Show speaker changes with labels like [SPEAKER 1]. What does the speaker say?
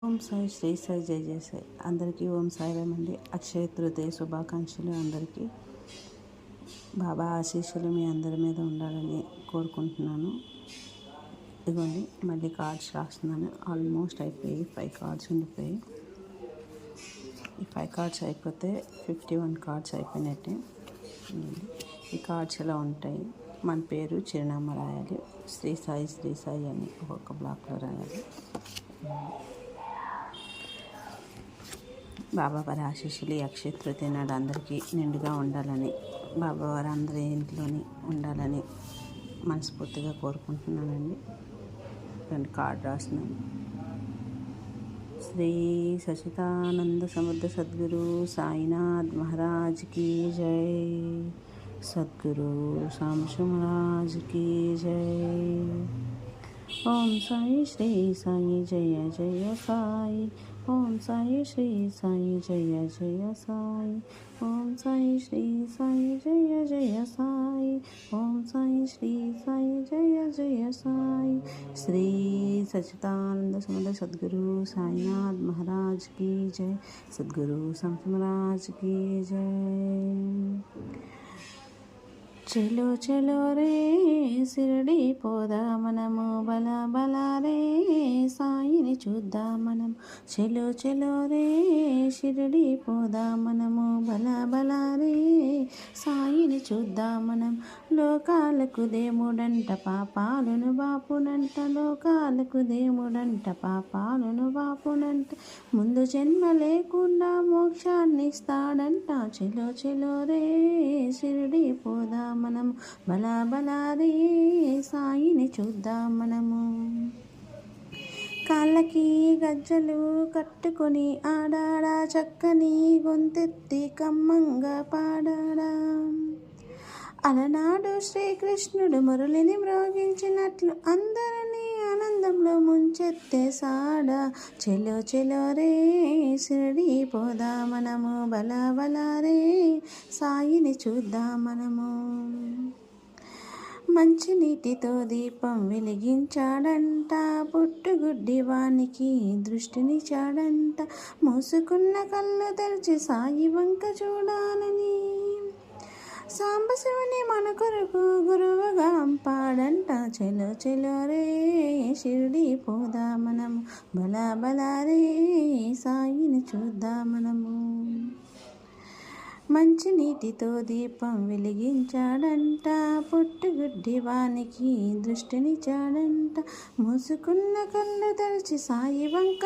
[SPEAKER 1] ఓం సాయి శ్రీ సాయి జై జై సాయి అందరికీ ఓం సాయిరామ్ అండి. అక్షయ తృతీయ శుభాకాంక్షలు అందరికీ. బాబా ఆశీస్సులు మీ అందరి మీద ఉండాలని కోరుకుంటున్నాను. ఇదిగోండి మళ్ళీ కార్డ్స్ రాస్తున్నాను. ఆల్మోస్ట్ అయిపోయి 5 కార్డ్స్ ఉండిపోయి. ఈ 5 కార్డ్స్ అయిపోతే 51 కార్డ్స్ అయిపోయినట్టే. ఈ కార్డ్స్ ఎలా ఉంటాయి, మన పేరు చిరునామా రాయాలి. శ్రీ సాయి అని ఒక్కొక్క బ్లాక్లో రాయాలి. బాబావారి ఆశీస్సులు ఈ అక్షయ తృతీయ నాడు అందరికీ నిండుగా ఉండాలని, బాబావారు అందరి ఇంట్లోని ఉండాలని మనస్ఫూర్తిగా కోరుకుంటున్నానండి. రెండు కార్డు రాస్తున్నాను. శ్రీ సచిదానంద సమర్థ సద్గురు సాయినాథ్ మహారాజ్ की जय, सद्गुरु शामशु महाराज की जय. ओम साई श्री साई जय जय साई, ओम साई श्री साई जय जय साई, ओम साई श्री साई जय जय साई, ओम साई श्री साई जय जय साई. श्री सच्चिदानंद समर्थ सद्गुरु साईनाथ महाराज की जय, सद्गुरु शामशु महाराज की जय. చలో చలో రే సిరిడి పోదా మనము, బల బల రే సాయిని చూద్దాం మనం. చలో చలో రే షిరిడి పోదా మనము, బల బల రే సాయిని చూద్దాం మనం. లోకాలకు దేవుడంట పాపాలను బాపునంట, లోకాలకు దేవుడంట పాపాలను బాపునంట, ముందు జన్మ లేకుండా మోక్షాన్ని ఇస్తాడంట. చలో చలో రే షిరిడి పోదా మనము, బలా బలా రే సాయిని చూద్దాం మనము. కాళ్ళకి గజ్జలు కట్టుకొని ఆడాడా, చక్కని గొంతెత్తి కమ్మంగా పాడాడా. అలనాడు శ్రీకృష్ణుడు మురళిని మ్రోగించినట్లు అందరినీ ఆనందంలో ముంచెత్తేసాడా. చెలో చెలో రే షిరిడి పోదా మనము, బల బల రే సాయిని చూద్దాం మనము. మంచినీటితో దీపం వెలిగించాడంట, పుట్టుగుడ్డి వానికి దృష్టినిచ్చాడంట, మూసుకున్న కళ్ళు తెరిచి సాయి వంక చూడాలని సాంబశివుని మన కొరకు గురువుగా అంపాడంట. చెలో చెలో రే షిరిడి పోదా మనము, బల బల రే సాయిని చూద్దాం మనము. మంచినీటితో దీపం వెలిగించాడంట, పుట్టుగుడ్డి వానికి దృష్టినిచ్చాడంట, మూసుకున్న కళ్ళు తెరిచి సాయి వంక